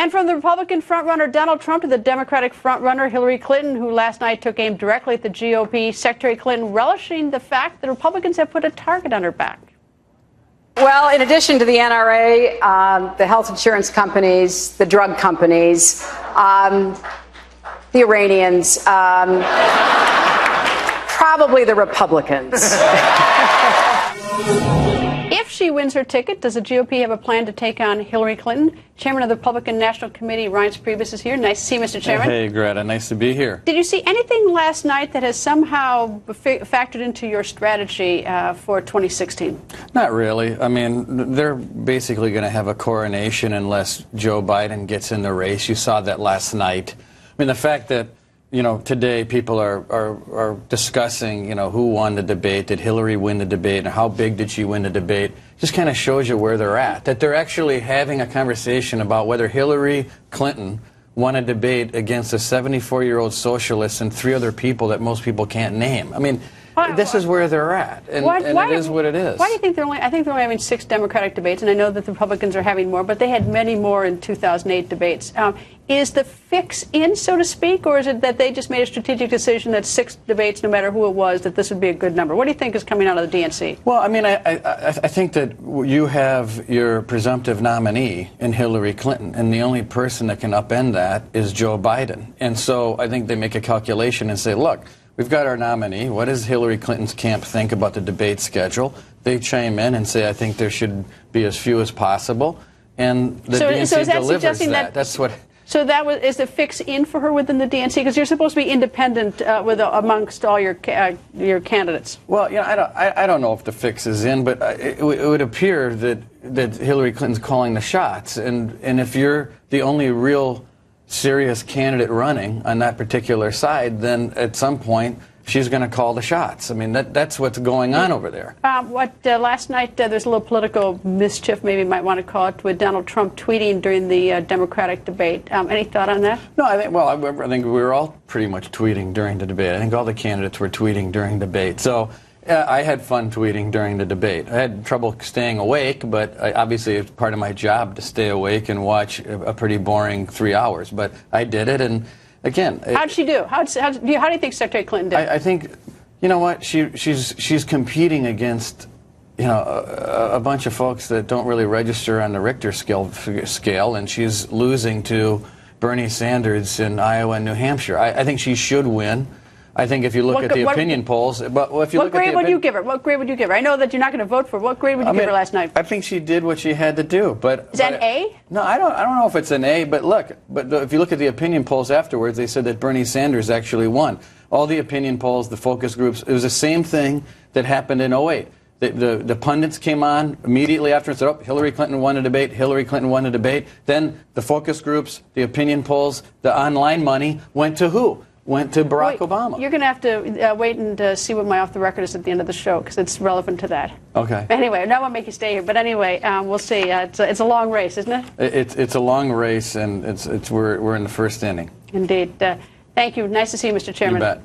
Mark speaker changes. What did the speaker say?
Speaker 1: And from the Republican frontrunner Donald Trump to the Democratic frontrunner Hillary Clinton, who last night took aim directly at the GOP, Secretary Clinton relishing the fact that Republicans have put a target on her back.
Speaker 2: Well, in addition to the NRA, the health insurance companies, the drug companies, the Iranians, probably the Republicans.
Speaker 1: If she wins her ticket, does the GOP have a plan to take on Hillary Clinton? Chairman of the Republican National Committee, Reince Priebus, is here. Nice to see you, Mr. Chairman.
Speaker 3: Hey, Greta. Nice to be here.
Speaker 1: Did you see anything last night that has somehow factored into your strategy for 2016?
Speaker 3: Not really. I mean, they're basically going to have a coronation unless Joe Biden gets in the race. You saw that last night. I mean, the fact that, you know, today people are discussing, you know, who won the debate, did Hillary win the debate, and how big did she win the debate, just kind of shows you where they're at. That they're actually having a conversation about whether Hillary Clinton won a debate against a 74-year-old socialist and 3 other people that most people can't name. I mean, this is where they're at, and it is what it is.
Speaker 1: Why do you think they're only? I think they're only having 6 Democratic debates, and I know that the Republicans are having more, but they had many more in 2008 debates. Is the fix in, so to speak, or is it that they just made a strategic decision that 6 debates, no matter who it was, that this would be a good number? What do you think is coming out of the DNC?
Speaker 3: Well, I mean, I think that you have your presumptive nominee in Hillary Clinton, and the only person that can upend that is Joe Biden. And so I think they make a calculation and say, look, we've got our nominee. What does Hillary Clinton's camp think about the debate schedule? They chime in and say, I think there should be as few as possible. And the DNC delivers that. That's what.
Speaker 1: So is the fix in for her within the DNC? Because you're supposed to be independent amongst all your candidates.
Speaker 3: Well, I don't know if the fix is in, but it would appear that Hillary Clinton's calling the shots. And if you're the only real serious candidate running on that particular side, then at some point she's going to call the shots. I mean, that's what's going on over there.
Speaker 1: Last night there's a little political mischief, maybe you might want to call it, with Donald Trump tweeting during the Democratic debate. Any thought on that?
Speaker 3: No, I think we were all pretty much tweeting during the debate. I think all the candidates were tweeting during the debate. So I had fun tweeting during the debate. I had trouble staying awake, but obviously it's part of my job to stay awake and watch a pretty boring 3 hours. But I did it, and again,
Speaker 1: how'd she do? How do you think Secretary Clinton did?
Speaker 3: I think, you know what, she's competing against, you know, a bunch of folks that don't really register on the Richter scale, and she's losing to Bernie Sanders in Iowa and New Hampshire. I think she should win. I think if you look at the opinion polls,
Speaker 1: what grade would you give her? What grade would you give her? I know that you're not going to vote for her. What grade would you give her last night?
Speaker 3: I think she did what she had to do.
Speaker 1: Is that an A?
Speaker 3: No, I don't know if it's an A. But look, if you look at the opinion polls afterwards, they said that Bernie Sanders actually won. All the opinion polls, the focus groups, it was the same thing that happened in 2008. The pundits came on immediately after and said, oh, Hillary Clinton won a debate, Hillary Clinton won a debate. Then the focus groups, the opinion polls, the online money went to who? Went to Barack Obama.
Speaker 1: You're going to have to wait and see what my off the record is at the end of the show, because it's relevant to that.
Speaker 3: Okay.
Speaker 1: Anyway, no one make you stay here, but anyway, we'll see. It's a long race, isn't it?
Speaker 3: It's a long race, and we're in the first inning.
Speaker 1: Indeed. Thank you. Nice to see you, Mr. Chairman.
Speaker 3: You bet.